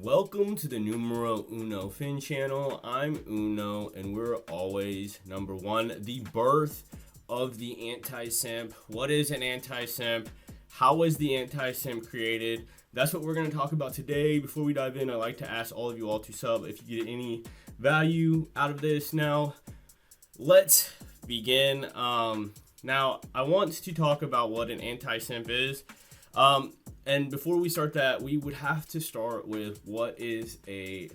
Welcome to the Numero Uno Fin channel. I'm Uno, and we're always number one. The birth of the anti-simp. What is an anti-simp? How was the anti-simp created? That's what we're going to talk about today. Before we dive in, I'd like to ask all of you all to sub if you get any value out of this. Now, let's begin. Now, I want to talk about what an anti-simp is. And before we start that, we would have to start with what is a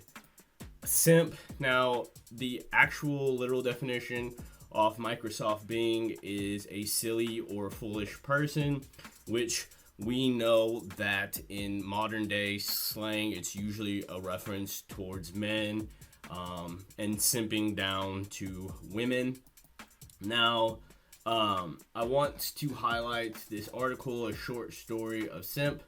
simp. Now, the actual literal definition of Microsoft Bing is a silly or foolish person, which we know that in modern day slang, it's usually a reference towards men, and simping down to women. Now, I want to highlight this article, a short story of Simp,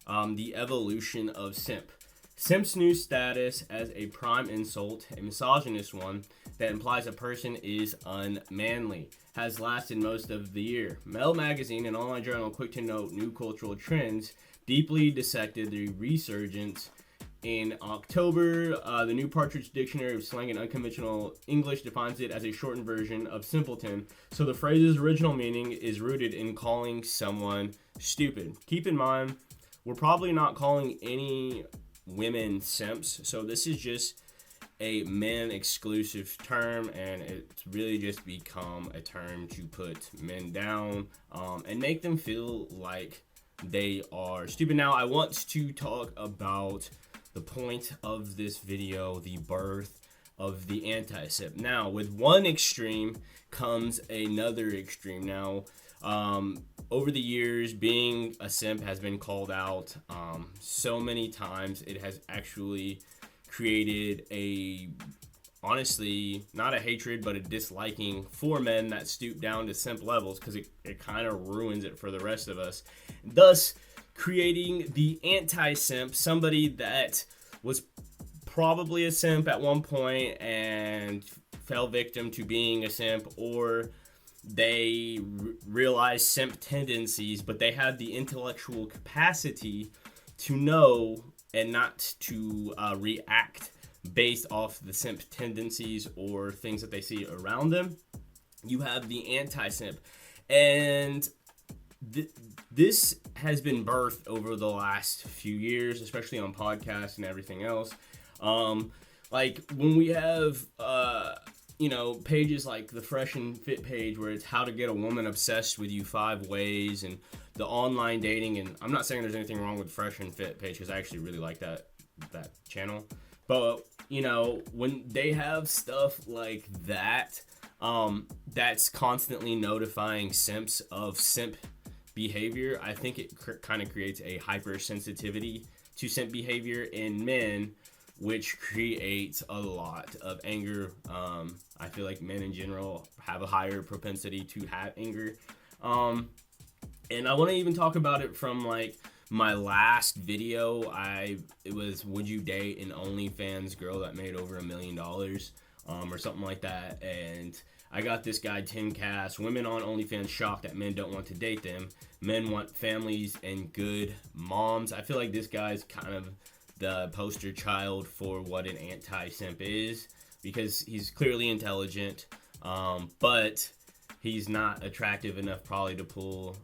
the evolution of Simp. Simp's new status as a prime insult, a misogynist one that implies a person is unmanly, has lasted most of the year. Mel Magazine, an online journal quick to note new cultural trends, deeply dissected the resurgence. In October, the New Partridge Dictionary of Slang and Unconventional English defines it as a shortened version of simpleton. So the phrase's original meaning is rooted in calling someone stupid. Keep in mind, we're probably not calling any women simps. So this is just a men exclusive term, and it's really just become a term to put men down and make them feel like they are stupid. Now, I want to talk about the point of this video, the birth of the anti-simp. Now, with one extreme comes another extreme. Now, over the years, being a simp has been called out so many times. It has actually created honestly, not a hatred, but a disliking for men that stoop down to simp levels, because it kind of ruins it for the rest of us. Thus, creating the anti-simp, somebody that was probably a simp at one point and fell victim to being a simp, or they realized simp tendencies, but they had the intellectual capacity to know and not to react based off the simp tendencies or things that they see around them. You have the anti-simp, and this has been birthed over the last few years, especially on podcasts and everything else. Like when we have, pages like the Fresh and Fit page where it's how to get a woman obsessed with you 5 ways, and the online dating. And I'm not saying there's anything wrong with Fresh and Fit page, because I actually really like that channel. But, when they have stuff like that, that's constantly notifying simps of simp behavior, I think it kind of creates a hypersensitivity to simp behavior in men, which creates a lot of anger. I feel like men in general have a higher propensity to have anger. And I want to even talk about it from like my last video. It was, would you date an OnlyFans girl that made over $1 million, or something like that? And I got this guy, TimCast. Women on OnlyFans shocked that men don't want to date them. Men want families and good moms. I feel like this guy's kind of the poster child for what an anti-simp is, because he's clearly intelligent, but he's not attractive enough probably to pull,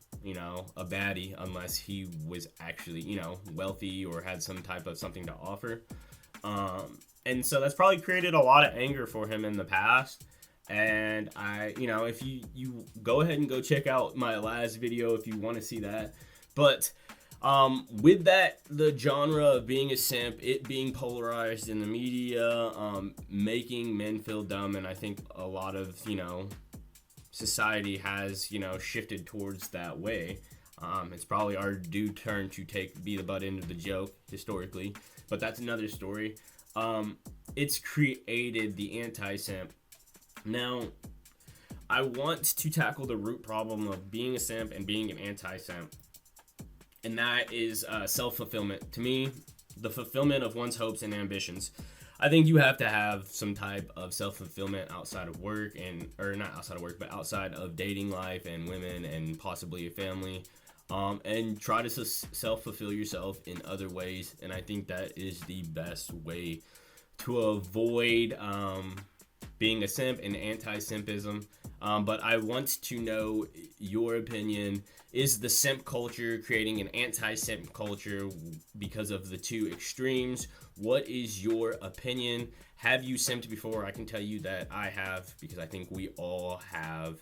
a baddie, unless he was actually, wealthy or had some type of something to offer. And so that's probably created a lot of anger for him in the past. And if you go ahead and go check out my last video if you want to see that. But with that, the genre of being a simp, it being polarized in the media, making men feel dumb, and I think a lot of society has shifted towards that way. It's probably our due turn to be the butt end of the joke historically, but that's another story. It's created the anti-simp. Now, I want to tackle the root problem of being a simp and being an anti-simp, and that is self-fulfillment. To me, the fulfillment of one's hopes and ambitions. I think you have to have some type of self-fulfillment outside of work, or not outside of work, but outside of dating life and women and possibly a family. and try to self-fulfill yourself in other ways. And I think that is the best way to avoid being a simp and anti-simpism. But I want to know your opinion. Is the simp culture creating an anti-simp culture because of the two extremes? What is your opinion? Have you simped before? I can tell you that I have, because I think we all have,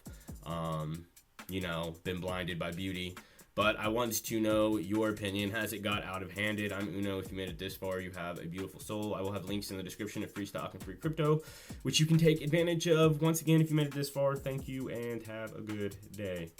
been blinded by beauty. But I wanted to know your opinion. Has it got out of handed? I'm Uno. If you made it this far, you have a beautiful soul. I will have links in the description of free stock and free crypto, which you can take advantage of. Once again, if you made it this far, thank you and have a good day.